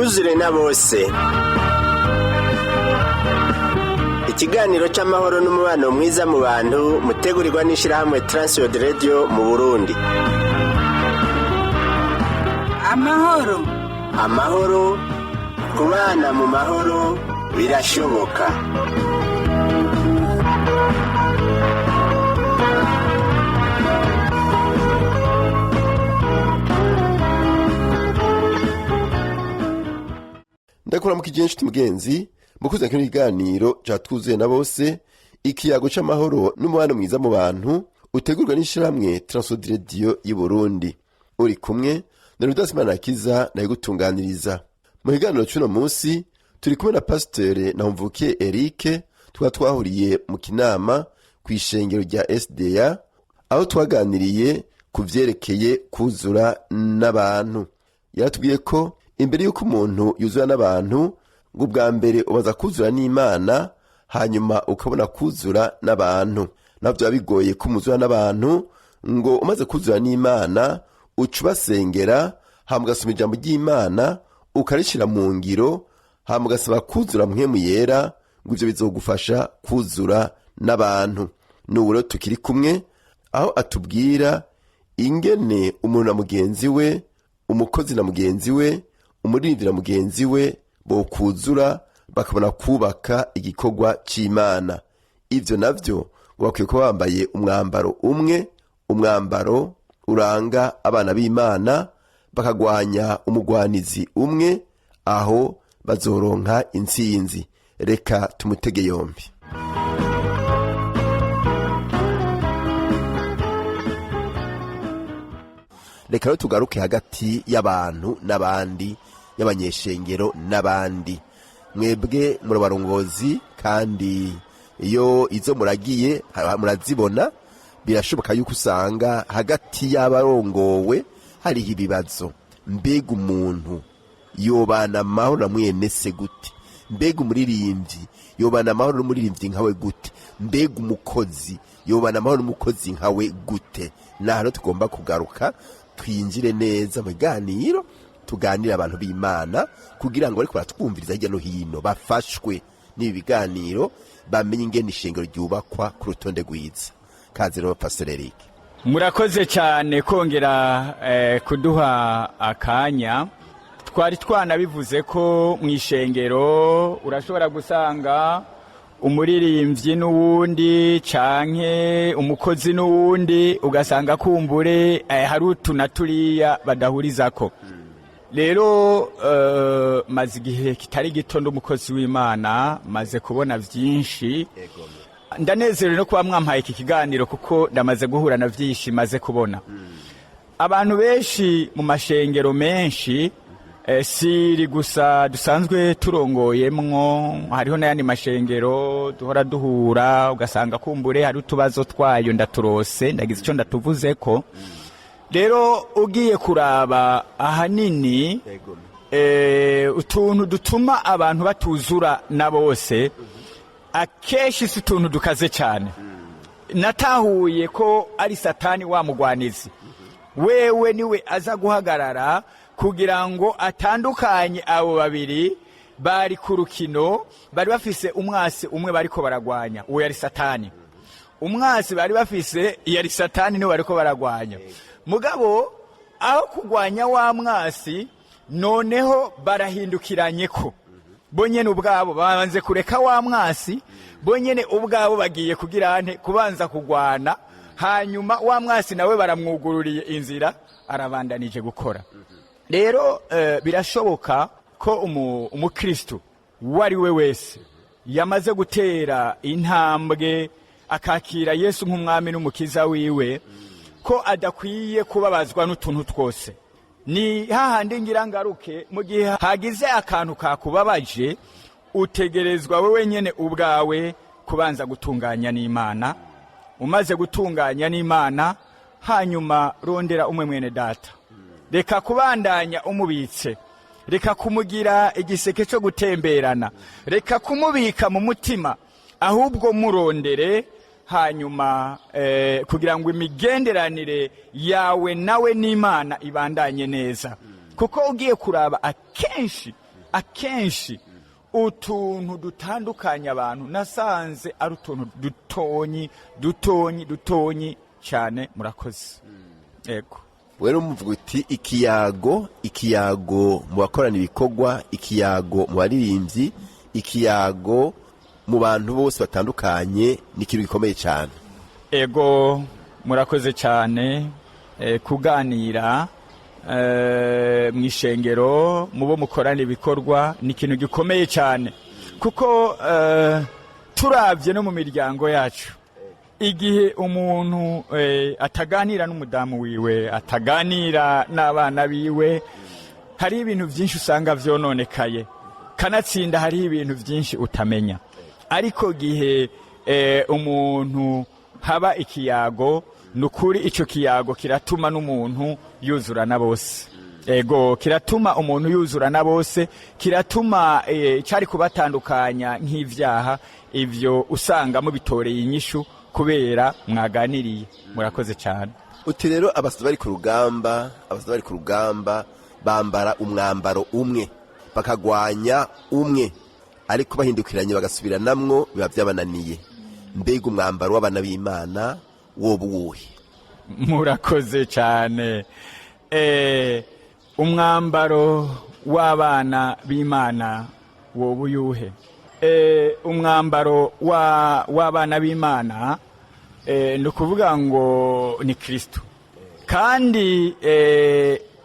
twuzure na bose. Ikiganiro c'amahoro n'umubano mwiza mu bantu mutegurirwa n'ishirahamwe Transworld Radio mu Burundi. Amahoro kubana mu mahoro birashoboka. Ndakora mu kigenshi tumugenzi mukuze kino kiganiro cyatuzuye na bose ikiyago c'amahoro n'umubano mwiza mu bantu utegurwa n'ishirahamwe Transworld Radio y'u Burundi. Uri kumwe na Rudasimana Kiza naye gutunganiriza. Mu kiganiro cy'uno munsi turi kumwe na Pasteur Nahumvukiye Eric twahuriye mu kinama kw'ishengero rya SDA aho twaganiriye kuvyerekeye kuzura n'abantu. Yaratubwiye ko imbere yuko umuntu yuzura n'abantu ngo bwa mbere ubaza kuzura n'Imana hanyuma ukabona kuzura n'abantu. Navyo bigoye kumuzura n'abantu ngo umaze kuzura n'Imana ucubasengera hama ugasoma ijambo ry'Imana ukarishira mu ngiro hama ugasaba kuzura mpwemu yera ngo ivyo bizogufasha kuzura n'abantu. N'ubu tukiri kumwe aho atubwira ingene umuntu na mugenzi we, umukozi na mugenzi we, umuririmbyi na mugenzi we bo kuzura bakabona kubaka igikorwa c'Imana. Ivyo navyo ngo bakwiye kuba bambaye umwambaro umwe, umwambaro uranga abana b'Imana, bakagwanya umugwanizi umwe, aho bazoronka intsinzi. Reka tumutege yombi. Reka rero tugaruke hagati y'abantu n'abandi, y'abanyeshengero n'abandi. Mwebwe muri barongozi kandi iyo izo muragiye murazibona, birashoboka yuko usanga hagati y'abarongowe hari ibibazo. Mbega umuntu yobana amahoro na mwene se gute? Mbega umuririmbyi yobana amahoro n'umuririmbyi nkawe gute? Mbega umukozi yobana amahoro n'umukozi nkawe gute? Naho tugomba kugaruka twinjire neza mu biganiro, tuganira abantu b'Imana kugira ngo bariko baratwumviriza hirya no hino bafashwe n'ibi biganiro, bamenye ingene ishengero ryubakwa ku rutonde rwiza. Kaze rero Pastor Eric. Murakoze cyane kongera kuduha akanya. Twari twanabivuze ko mu ishengero urashobora gusanga umuririmbyi n'uwundi canke umukozi n'uwundi, ugasanga kumbure hari utunaturiya badahurizako. Rero maze igihe kitari gito ndumukozi w'Imana, maze kubona vyinshi. Ndanezerewe no kuba mwampaye iki kiganiro kuko ndamaze guhura na vyinshi maze kubona. Abantu benshi mu mashengero menshi siri gusa dusanzwe turongoyemwo, hariho n'ayandi mashengero duhora duhura, ugasanga kumbure hari utubazo twayo ndaturose, ndagize icyo ndatuvuze ko. Rero ugiye kuraba ahanini utuntu dutuma abantu batuzura na bose, akeshi si utuntu dukaze cyane. Natahuye ko ari Satani wa mugwanizi, wewe niwe aza guhagarara kugira ngo atandukanye abo babiri bari ku rukino, bari bafise umwasi umwe bariko baragwanya, uwo yari Satani. Umwasi bari bafise yari Satani, niwe bariko baragwanya. Mugabo aho kugwanya wa mwasi, noneho barahindukiranye ko bonyene ubwabo babanze kureka wa mwasi, bonyene ubwabo bagiye kugira ante kubanza kugwana, hanyuma wa mwasi nawe baramwugururiye inzira, arabandanije gukora. Rero birashoboka ko umukristo wari we wese yamaze gutera intambwe akakira Yesu nk'umwami n'umukiza wiwe, ko adakwiye kubabazwa n'utuntu twose. Ni hahandi ngira ngaruke, mu gihe hagize akantu kakubabaje, utegerezwa wewe nyene ubwawe kubanza gutunganya n'Imana. Umaze gutunganya n'Imana, hanyuma rondera umwe mwene data, reka kubandanya umubitse, reka kumugira igiseke cyo gutemberana, reka kumubika mu mutima, ahubwo murondere, hanyuma kugira ngo imigenderanire yawe nawe n'Imana ibandanye neza. Kuko ugiye kuraba akenshi akenshi utuntu dutandukanya abantu nasanze ari utuntu dutonyi cyane. Murakoze. Yego. Wero muvuga uti ikiyago mu bakorana ibikorwa, ikiyago mu baririmbyi, ikiyago mu bantu bose batandukanye ni ikintu gikomeye cyane. Ego, murakoze cyane. Kuganira mu ishengero mu bo mukorana ibikorwa ni ikintu gikomeye cyane, kuko turabye no mu miryango yacu, igihe umuntu ataganira n'umudamu wiwe, ataganira n'abana biwe, hari ibintu byinshi usanga vyononekaye, kanatsinda hari ibintu byinshi utamenya. Ariko gihe umuntu haba ikiyago, nukuri ico kiyago kiratuma n'umuntu yuzurana bose. Ego, kiratuma umuntu yuzurana bose, kiratuma cari kubatandukanya nk'ivyaha ivyo usanga mubitoreye inyishu kubera mwaganiriye. Murakoze cyane. Uti rero abasore bari ku rugamba bambara umwambaro umwe, bakagwanya umwe, ariko bahindukiranye bagasubiranamwo biba byabananiye. Mbega umwambaro w'abana b'Imana woba uwuhe? Murakoze cyane. Umwambaro w'abana b'Imana woba uyuhe? Umwambaro w'abana b'Imana ni ukuvuga ngo ni Kristo, kandi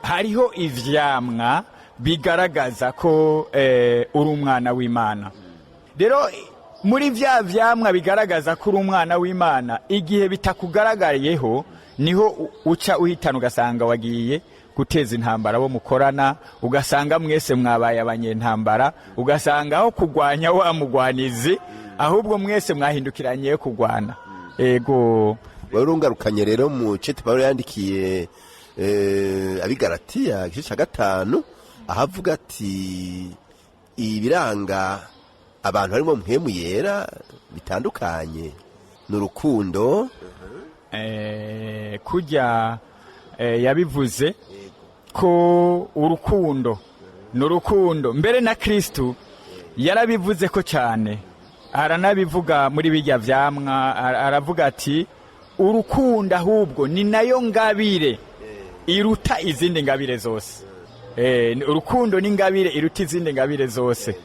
hariho ivyamwa bigaragaza ko uri umwana w'Imana. Rero muri vya vyamwa bigaragaza ko uri umwana w'Imana, igihe bitakugaragariyeho niho uca uhitana ugasanga wagiye guteza intambara bo mukorana, ugasanga mwese mwabaye abanyentambara, ugasanga aho kugwanya wa mugwanizi ahubwo mwese mwahindukiranye kugwana. Ego, warungarukanye rero mu cete Pawulo yandikiye abigalatiya igice 5 ahavuga ati ibiranga abantu harimo mpemu yera bitandukanye n'urukundo. Kujya yabivuze ko urukundo n'urukundo mbere na Kristo yarabivuze ko cyane, aranabivuga muri bijya vyamwa, aravuga ati urukundo ahubwo ni nayo ngabire iruta izindi ngabire zose. Urukundo ni ngabire iruta izindi ngabire zose.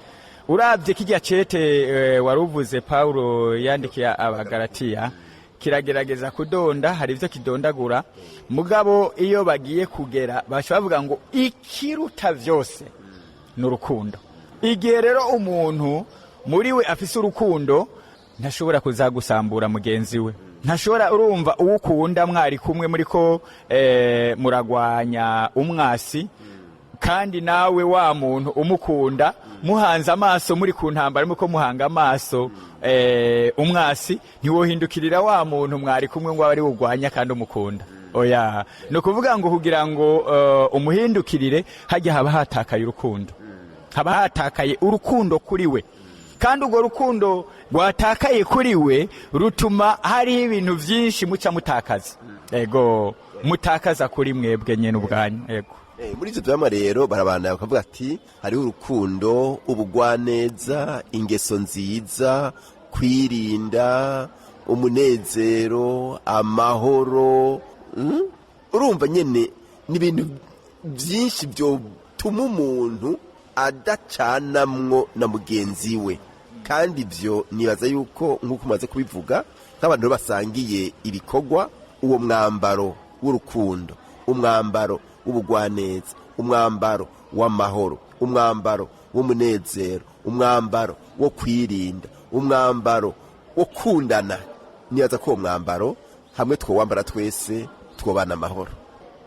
Urabye kijya cete waruvuze Paulo yandikiye abagalatiya, kiragerageza kudonda, hari ivyo kidondagura, mugabo iyo bagiye kugera bashavuga ngo ikiruta vyose n'urukundo. Igihe rero umuntu muri we afise urukundo, ntashobora kuzagusambura mugenzi we, ntashobora urumva uwukunda mwari kumwe muri ko muragwanya umwasi, kandi nawe wa muntu umukunda muhanze amaso muri ku ntambara muko muhanga amaso umwasi, ntiwohindukirira wa muntu mwari kumwe ngo ari ugwanya kandi umukunda. Oya, no kuvuga ngo kugira ngo umuhindukirire hajya haba hatakaye urukundo, haba hatakaye urukundo kuri we, kandi urwo rukundo rwatakaye kuri we rutuma hari ibintu byinshi muca mutakaza. Ego, mutakaza kuri mwebwe nyene ubwanyu. Ego, muri ivyo vyama rero barabana bakavuga ati hariho urukundo, ubugwaneza, ingeso nziza, kwirinda, umunezero, amahoro. Urumva nyene ni ibintu byinshi byotuma umuntu adacanamwo na mugenzi we, kandi ivyo nibaza yuko nk'uko umaze kubivuga nk'abantu basangiye ibikorwa, uwo mwambaro w'urukundo, umwambaro w'ubugwaneza, umwambaro w'amahoro, umwambaro w'umunezero, umwambaro wo kwirinda, umwambaro wo kundana, nibaza ko uwo mwambaro hamwe twowambara twese twobana amahoro.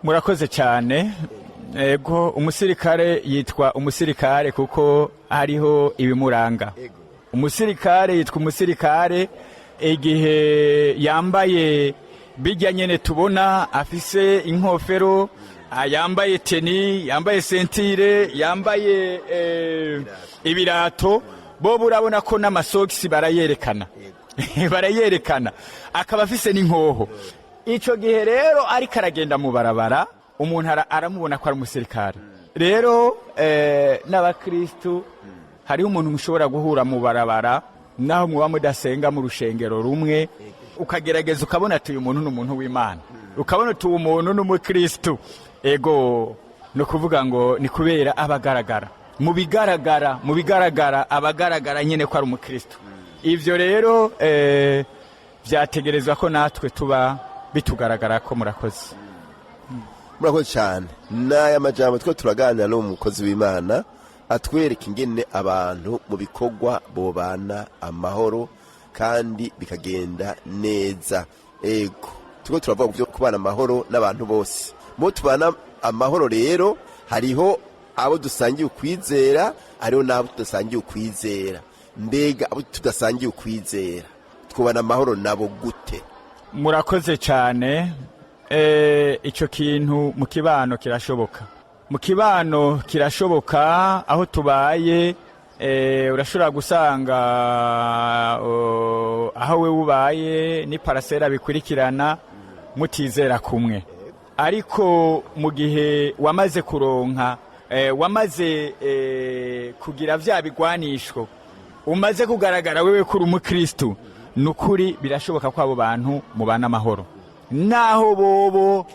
Murakoze cyane. Ego, umusirikare yitwa umusirikare kuko hariho ibimuranga. Umusirikare yitwa umusirikare igihe yambaye bijya nyene tubona, afise inkofero, yambaye teni, yambaye sentire, yambaye ibirato, bo burabona ko n'amasokisi barayerekana barayerekana, akaba afise n'inkoho. Ico gihe rero ariko aragenda mu barabara, umuntu aramubona ko ari umusirikare. rero n'abakristu hariho umuntu mushobora guhura mu barabara naho muba mudasenga mu rushengero rumwe ukagerageza ukabona ati uyu muntu ni umuntu w'Imana ukabona ati uwo muntu ni umukristu ego no kuvuga ngo ni kubera abagaragara mu bigaragara abagaragara nyene ko ari umukristu ivyo rero vyategerezwa ko natwe tuba bitugaragara ko murakoze cyane n'aya majambo twe turaganira n'umukozi w'Imana atwereka ingene abantu mu bikorwa bobana amahoro kandi bikagenda neza ego tuko turavuga byo kubana amahoro n'abantu bose mo tubana amahoro rero hariho abo dusangiye ukwizera hariho n'abo tudasangiye ukwizera mbega abo tudasangiye ukwizera twubana amahoro nabo gute murakoze cyane icyo kintu mu kibano kirashoboka aho tubaye urashobora gusanga aho we ubaye ni parasera bikurikirana mutizera kumwe ariko mu gihe wamaze kuronka wamaze kugira vya bigwanisho umaze kugaragara wewe kuri umukristu nukuri birashoboka ko abo bantu mubana amahoro naho bobo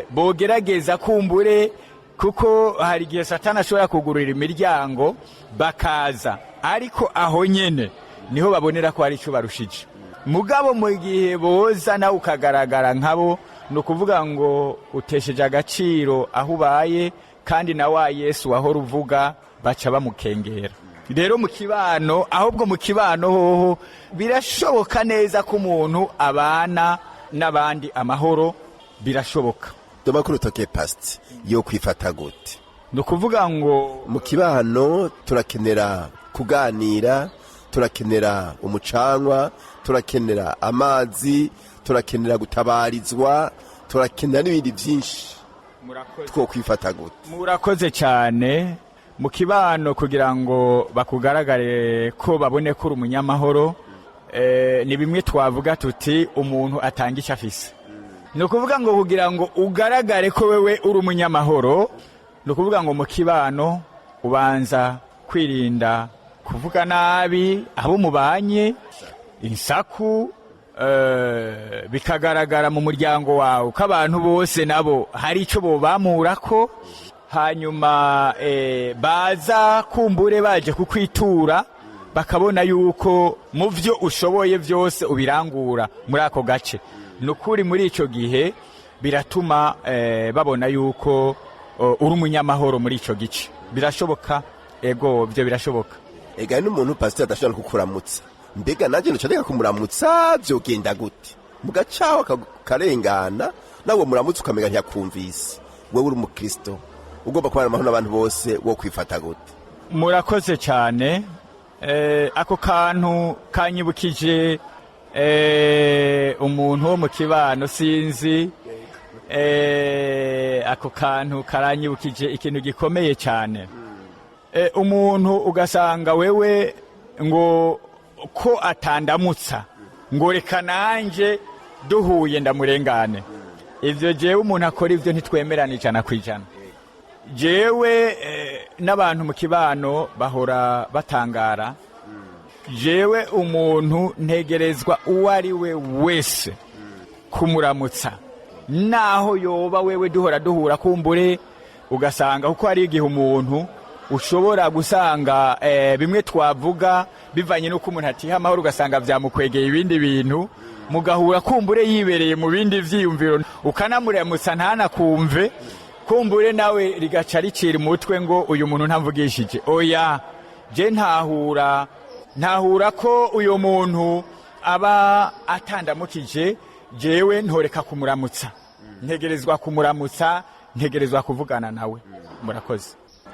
bogerageza kumbure kuko hari igihe Satani ashobora kugurira imiryango bakaza ariko aho nyene niho babonera ko ari cyo barushije mugabo mu gihe boza nawe ukagaragara nkabo no kuvuga ngo utesheje agaciro aho ubaye kandi na wa Yesu wahora uvuga baca bamukengera rero mu kibano ahubwo mu kibano hoho birashoboka neza ko umuntu abana n'abandi amahoro birashoboka domakuru toke past yo kwifata gute no kuvuga ngo mu kibano turakenera kuganira turakenera umucanwa turakenera amazi turakenera gutabarizwa turakenera n'ibindi byinshi two kwifata gute murakoze cyane mu kibano kugira ngo bakugaragare ko babone ko uri umunyamahoro ni bimwe twavuga tuti umuntu atanga icyo afise ni ukuvuga ngo kugira ngo ugaragare ko wewe uri umunyamahoro ni ukuvuga ngo mu kibano ubanza kwirinda kuvuga nabi abo mubanye insaku bikagaragara mu muryango wawe ko abantu bose nabo hari icyo bobamura ko hanyuma baza kumbure baje kukwitura bakabona yuko mu byo ushoboye byose ubirangura muri ako gace nukuri muri ico gihe biratuma babona yuko uri umunyamahoro muri ico gice birashoboka ego byo birashoboka ega n'umuntu pastor adashobora kukuramutsa mbega naje nshaka kumuramutsa byogenda gute mugacaho karengana nawe muramutsa ukamenya ntiyakumvise wewe uri umukristo ugomba kubana amahoro n'abantu bose wo kwifata gute murakoze cyane ako kantu kanyibukije umuntu wo mu kibano sinzi ako kantu karanyibukije ikintu gikomeye cyane umuntu ugasanga wewe ngo ko atandamutsa ngo reka nanje duhuye ndamurengane ivyo jewe umuntu akora ivyo ntitwemerana 100%. Jewe n'abantu mu kibano bahora batangara jewe umuntu ntegerezwa uwari we wese kumuramutsa naho yoba wewe duhura kumbure ugasanga kuko hari igihe umuntu ushobora gusanga bimwe twavuga bivanye nuko umuntu atiha amahoro ugasanga vyamukwegeye ibindi bintu mugahura kumbure yibereye mu bindi vyiyumviro ukanamuramutsa ntanakumve kumbure nawe rigaca ricira umutwe ngo uyu muntu ntamvugishije oya je ntahura ko uyu muntu aba atandamukije jewe ntoreka kumuramutsa ntegerezwa kumuramutsa ntegerezwa kuvugana nawe murakoze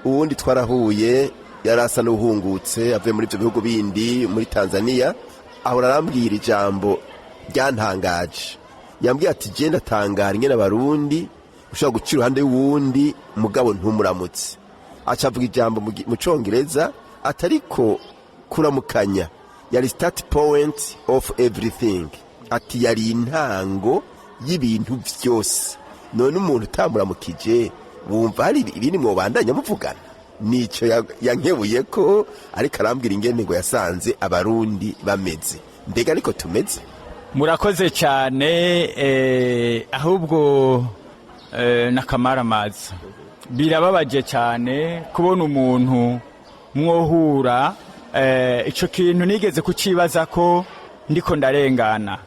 uwundi twarahuye yarasa n'uhungutse avuye muri ibyo bihugu bindi muri Tanzania ahora arambwira ijambo ryantangaje yambwiye ati je ndatangara ingene abarundi ushaka gucira uruhande y'uwundi mugabo ntumuramutse acavuga ijambo mu Congereza atariko kuramukanya yari start point of everything ati yari intango y'ibintu byose none umuntu utamuramukije bumva hari ibindi mwobandanya muvugana. Nico yankebuye ko ariko arambwira ingene ngo yasanze abarundi bameze. Mbega ariko tumeze. Murakoze cyane ahubwo n'akamaramaza. Birababaje cyane kubona umuntu mwohura ico kintu nigeze kucibaza ko ndiko ndarengana.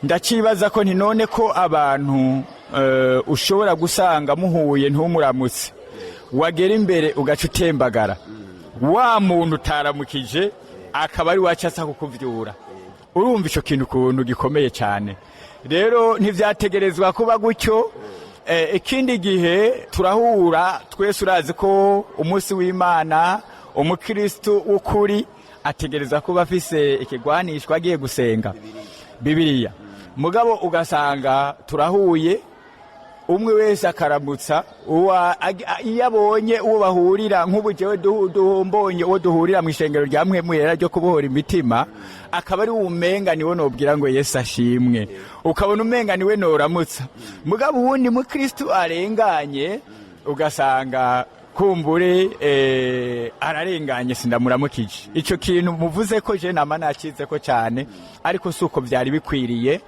Ndacibaza ko none ko abantu ushobora gusanga muhuye ntumuramutse wagera imbere ugaca utembagara wa muntu utaramukije akaba ari wacasa kukuvyura. Urumva ico kintu kuntu gikomeye cyane. Rero ntivyategerezwa kuba gutyo. Ikindi gihe turahura twese urazi ko umunsi w'Imana umukristo ukuri ategereza kuba afise ikigwanishwa agiye gusenga Bibiliya. Mugabo ugasanga turahuye umwe wese akaramutsa iyo abonye uwo bahurira nk'ubu jewe duhombonye uwo duhurira mu ishengero rya Mwemuyera ryo kubohora imitima akaba ari umenga niwe nobwira ngo Yesu ashimwe, ukabona umenga niwe noramutsa. Mugabo uwundi mu Kristo arenganye ugasanga kumbure ararenganye sindamuramukije. Ico kintu muvuze ko je nama nakize ko cyane ariko suko byari bikwiriye.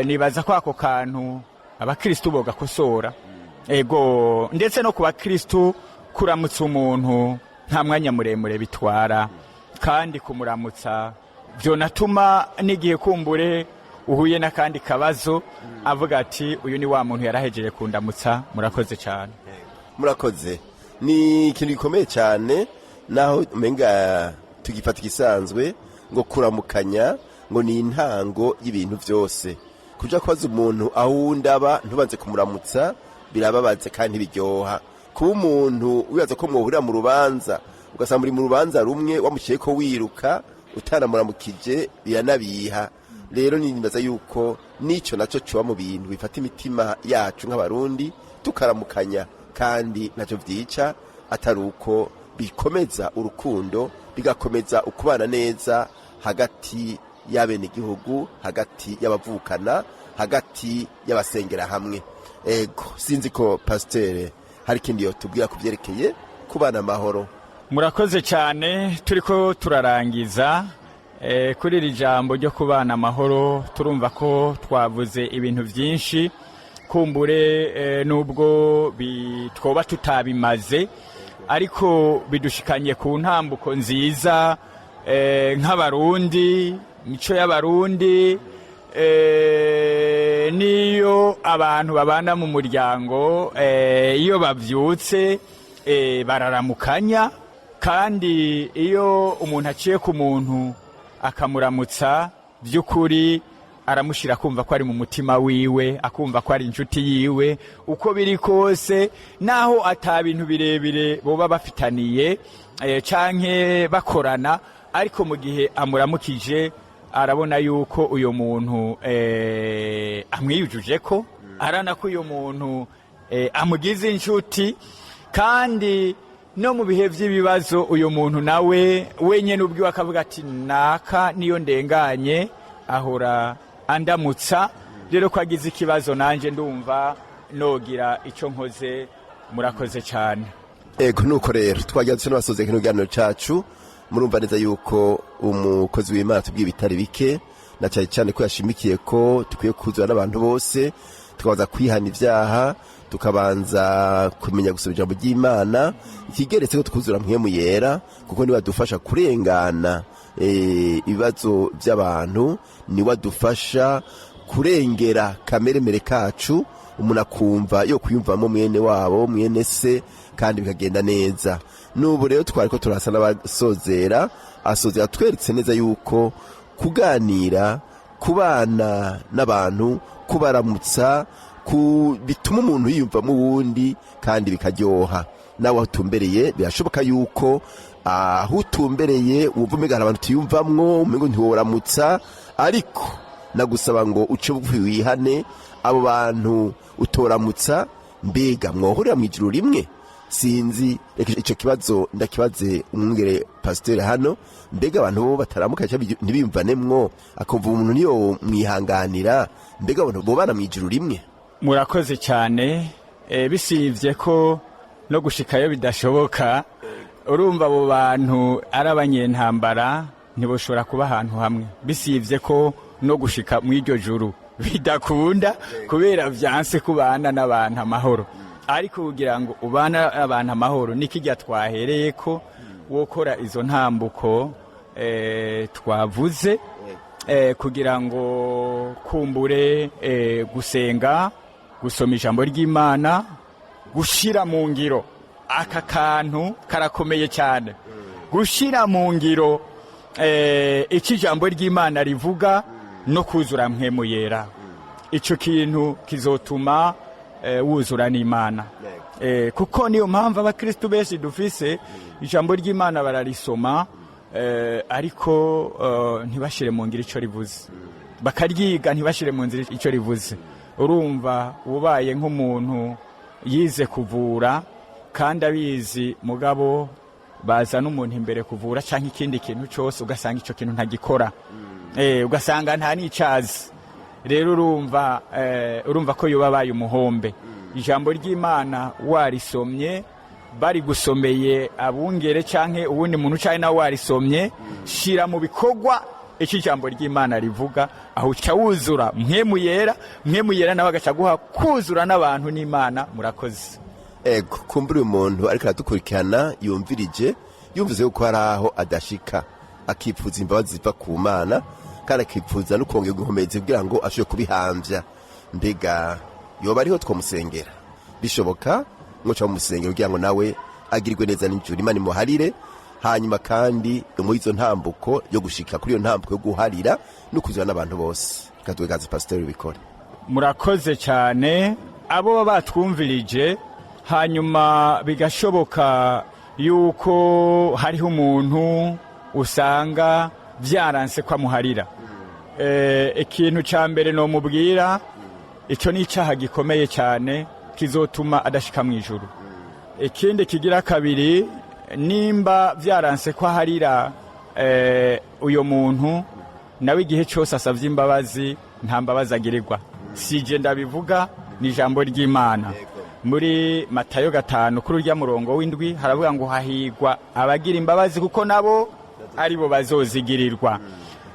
Nibaza ko ako kantu abakristo bogakosora. Ego ndetse no ku bakristo kuramutsa umuntu nta mwanya muremure bitwara, kandi kumuramutsa byo natuma nigiye kumbure uhuye n'akandi kabazo avuga ati uyu ni wa muntu yarahejeje kundamutsa. Murakoze cyane. Murakoze. Ni ikintu gikomeye cyane naho umenga tugifata igisanzwe ngo kuramukanya ngo ni intango y'ibintu byose. Kuja kwaza umuntu ahundaba ntubanze kumuramutsa birababaze kandi biryoha. Kuba umuntu wibaza ko mwohurira mu rubanza ugasanga muri mu rubanza rumwe wamuciye ko wiruka utanamuramukije biranabiha. Rero nibaza yuko nico naco cyo mu bintu bifata imitima yacu nk'abarundi tukaramukanya, kandi naco vyica atari uko bikomeza urukundo bigakomeza ukubana neza hagati y'abene igihugu, hagati y'abavukana, hagati y'abasengera hamwe. Ego sinzi ko pasteur hari kindi yo tubwira kuvyerekeye kubana amahoro. Murakoze cyane. Turiko turarangiza kuri iri jambo ryo kubana amahoro. Turumva ko twavuze ibintu byinshi kumbure nubwo bitwoba tutabimaze ariko bidushikanye ku ntambuko nziza nk'abarundi, mico y'abarundi. Niyo abantu babana mu muryango iyo bavyutse bararamukanya, kandi iyo umuntu aciye ku muntu akamuramutsa by'ukuri aramushira kumva ko ari mu mutima wiwe, akumva ko ari inshuti yiwe. Uko biri kose naho atabintu birebire boba bafitaniye canke bakorana, ariko mu gihe amuramukije arabona yuko uyo muntu amwiyujuje ko arana ko uyo muntu amugize inshuti. Kandi no mu bihe by'ibibazo uyo muntu nawe wenyene ubwiwe akavuga ati naka niyo ndenganye ahora andamutsa. Rero ko agize ikibazo nanje ndumva nogira ico nkoze. Murakoze cyane. Ego nuko rero twagiye n'abasoze kino kiganiro cacu. Murumva neza yuko umukozi w'Imana tubwiye bitari bike, na cyane ko yashimikiye ko tukwiye kuzura n'abantu bose, tukabanza kwihana ivyaha, tukabanza kumenya gusoma ijambo ry'Imana, ikigeretse ko tukuzura Mwemuyera kuko niwe adufasha kurengana ibibazo by'abantu, niwe adufasha kurengera kameremere kacu, umuntu akumva yo kuyumvamo mwene wabo mwene se, kandi bikagenda neza. Nubu rero twariko turasa n'abasozera tweretse neza yuko kuganira, kubana n'abantu, kubaramutsa bituma umuntu yiyumvamo uwundi kandi bikaryoha. Nawe utumbereye birashoboka yuko aho utumbereye wumva umenya abantu tuyumvamwo umengo ntiworamutsa, ariko nagusaba ngo uce bugufi wihane abo bantu utoramutsa. Mbega mwohurira mu ijuru rimwe? Sinzi ico kibazo ndakibaze umwungere pasteur hano. Mbega abantu bo bataramuka ntibiyumvanemwo akumva umuntu niyo mwihanganira, mbega abantu bo bana mu ijuru rimwe? Murakoze cyane. bisivye ko no gushikayo bidashoboka, urumva abo bantu ari abanyentambara ntiboshobora kuba ahantu hamwe, bisivye ko no gushika mw'iryo juru bidakunda kubera vyanse kubana n'abantu amahoro. Ariko kugira ngo ubana abantu amahoro nikijya twahereye ko wokora izo ntambuko twavuze, kugira ngo kumbure gusenga, gusoma ijambo ry'Imana, gushira mu ngiro. Aka kantu karakomeye cyane, gushira mu ngiro iki jambo ry'Imana rivuga no kuzura mpwemu yera. Ico kintu kizotuma wuzura n'Imana, kuko niyo mpamvu abakristo benshi dufise ijambo ry'Imana bararisoma, ariko ntibashire mu ngiro ico rivuze, bakaryiga ntibashire mu nzira ico rivuze. Urumva ubaye nk'umuntu yize kuvura kandi abizi, mugabo baza n'umuntu imbere kuvura canke ikindi kintu cyose ugasanga ico kintu ntagikora, ugasanga nta n'icazi. Rero urumva ko yobabaye umuhombe. Ijambo ry'Imana warisomye, bari gusomeye abungere canke ubundi muntu cyane nawe warisomye, shira mu bikorwa iki jambo ry'Imana rivuga, aho uca wuzura mpwemu yera nawe agaca guha kuzura n'abantu n'Imana. Murakoze. Ego, kumbura umuntu ariko aradukurikirana yumvirije, yumvize yuko hari aho adashika, akipfuza imbabazi ziva ku Mana kandi akipfuza no kongera inkomezi kugira ngo ashobore kubihamvya. Mbega yoba ariho twomusengera? Bishoboka mwoca mumusengera kugira ngo nawe agirirwe neza n'ijuru, Imana imuharire, hanyuma kandi muri izo ntambuko yo gushika kuri iyo ntambuko yo guharira no kuzura n'abantu bose. Katwegaze Pastor bikore. Murakoze cyane abo batwumvirije. Hanyuma bigashoboka yuko hariho umuntu usanga byaranse kwa muharira, ikintu ca mbere no mubwira, icyo ni icyaha gikomeye cyane kizotuma adashika mu ijuru. Ikindi kigira kabiri, nimba byaranse kwa harira uyo muntu, nawe igihe cyose asavye imbabazi nta mbabazi agirirwa. Sije ndabivuga, ni ijambo ry'Imana. Muri Matayo 5 kuri urya murongo w'indwi haravuga ngo hahigwa abagira imbabazi kuko nabo aribo bazozigirirwa.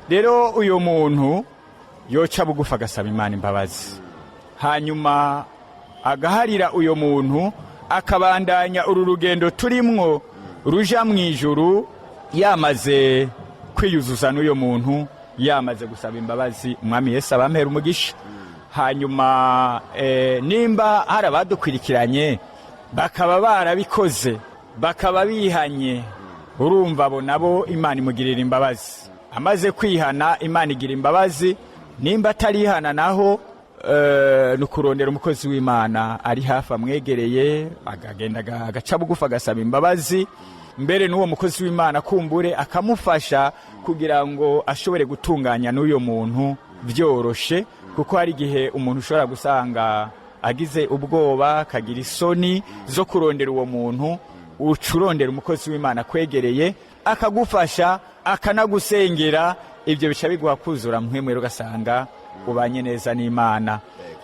Rero uyo muntu yoca bugufa agasaba Imana imbabazi, hanyuma agaharira uyo muntu, akabandanya uru rugendo turimwo ruja mu ijuru, yamaze kwiyuzuza n'uyo muntu, yamaze gusaba imbabazi. Umwami Yesu abampera umugisha. Hanyuma nimba hari abadukwirikiranye bakaba barabikoze, bakaba bihanye, urumva abo nabo Imana imugirira imbabazi. Amaze kwihana, Imana igira imbabazi. Nimba atarihana naho nukurondera umukozi w'Imana ari hafi amwegereye, agagenda agaca bugufa agasaba imbabazi. Mbere n'uwo mukozi w'Imana kumbure akamufasha kugira ngo ashobore gutunganya n'uyo muntu byoroshe, kuko hari igihe umuntu ushobora gusanga agize ubwoba, akagira isoni zo kurondera uwo muntu. Ucurondera umukozi w'Imana kwegereye akagufasha, akanagusengera, ibyo bica biguha kuzura mpwemu, ugasanga ubanye neza n'Imana.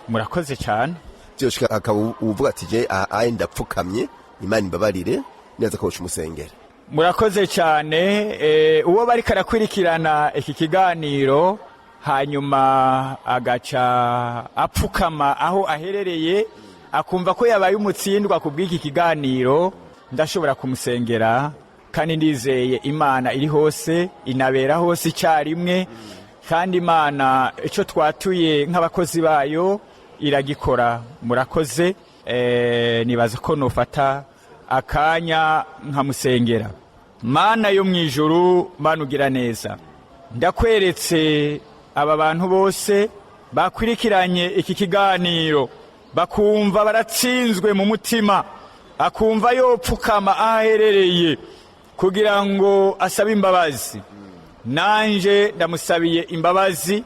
Murakoze cyane. Byoshika akaba uvuga ati je ayi ndapfukamye, Imana imbabarire, neza ko umusengera. Murakoze cyane. Uwo bari karakwirikirana iki kiganiro, hanyuma agaca apfukama aho aherereye, akumva ko yabaye umutsindwa ku bw'iki kiganiro, ndashobora kumusengera, kandi ndizeye Imana iri hose, inabera hose icyarimwe, kandi Imana icyo twatuye nk'abakozi bayo iragikora. Murakoze. Nibaza ko nofata akanya nkamusengera. Mana yo mu ijuru, Mana ugira neza, ndakweretse aba bantu bose bakwirikiranye iki kiganiro, bakumva baratsinzwe mu mutima, akumva yopfukama aherereye kugira ngo asabe imbabazi. Nanje ndamusabiye imbabazi,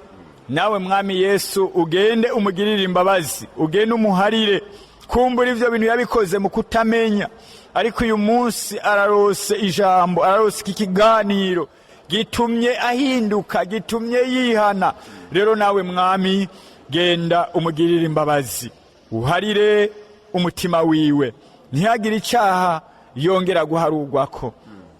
nawe Mwami Yesu ugende umugirire imbabazi, ugende umuharire. Kumbura ivyo bintu yabikoze mu kutamenya, ariko uyu munsi ararose ijambo, ararose iki kiganiro gitumye ahinduka, gitumye yihana. Rero nawe Mwami, genda umugirire imbabazi, uharire umutima wiwe ntihagire icyaha yongera guharugwako.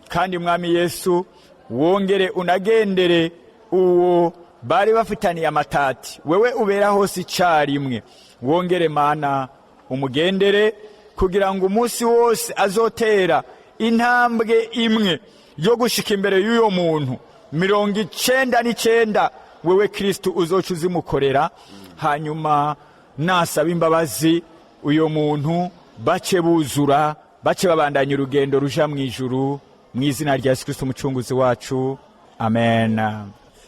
Kandi mwami Yesu wongere unagendere uwo bari bafitaniye amatati, wewe ubera hose icyarimwe, wongere Mana umugendere kugira ngo umunsi wose azotera intambwe imwe yo gushika imbere y'uyo muntu 99 wewe Kristo uzoca uzimukorera, hanyuma nasaba imbabazi uyo muntu bace buzura, bace babandanya urugendo ruja mu ijuru, mu izina rya Yesu Kristo umucunguzi wacu, amen.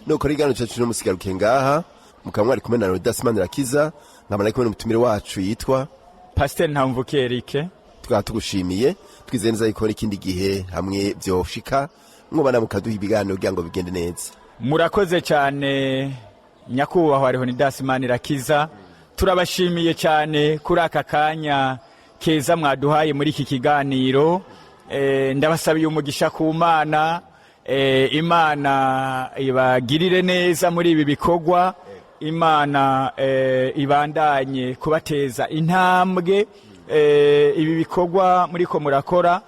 Nuko rigano cyacu no musigaruke ngaha mukamwari kumwe na Rodas Manirakiza, nkaba nari kumwe n'umutumire wacu yitwa Pasteur Ntamvuke Eric. Twatugushimiye, twizeye neza yuko ikindi gihe hamwe byoshika mwobana mukaduha ibiganiro kugira ngo bigende neza. Murakoze cyane nyakubahwa Rodas Manirakiza, turabashimiye cyane kuri aka kanya keza mwaduhaye muri iki kiganiro. Ndabasabiye umugisha ku Mana, Imana ibagirire neza muri ibi bikorwa, Imana ibandanye kubateza intambwe. Ibi bikorwa muri ko murakora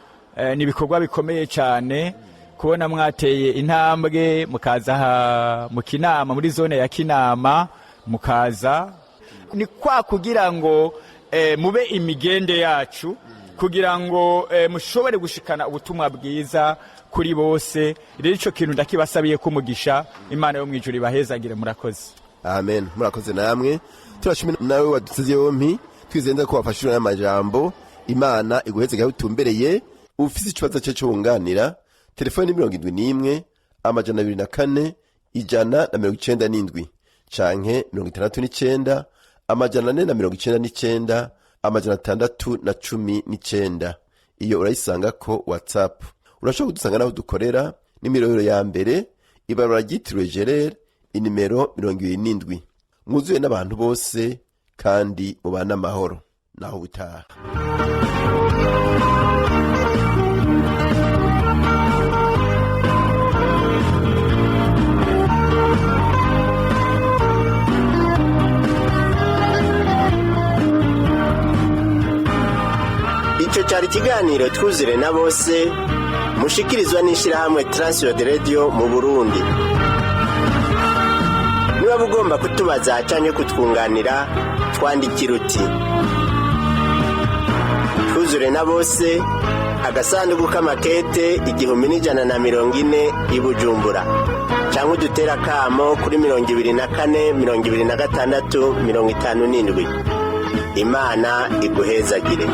ni ibikorwa bikomeye cyane, kubona mwateye intambwe mukaza mu Kinama, muri zone ya Kinama mukaza, ni kwa kugira ngo mube imigende yacu, kugira ngo mushobore gushikana ubutumwa bwiza kuri bose. Rero ico kintu ndakibasabiye kumugisha, Imana yo mwijuru ibahezagire. Murakoze. Amen. Murakoze namwe, turashimira nawe waduteze yompi, twizenza ko wafashije n'amajambo. Imana iguheze gaho utumbereye. Ufise ikibazo cyo wunganira, telefone 71 204 197 canke 69 499 619. Iyo urayisanga ko WhatsApp. Urashobora kudusanga naho dukorera, nimero ya mbere ibarura ryitiriwe Gerard, inimero 27. Mwuzuye n'abantu bose kandi mubana amahoro. Naho butaha. Ico cyari ikiganiro twuzure na bose, mushikirizwa n'ishirahamwe Transworld Radio mu Burundi. Niba ugomba kutubaza canke kutwunganira, twandikira uti twuzure na bose, agasanduku k'amakete 1140 i Bujumbura, canke udutera kamo kuri 24 26 57. Imana iguhezagire.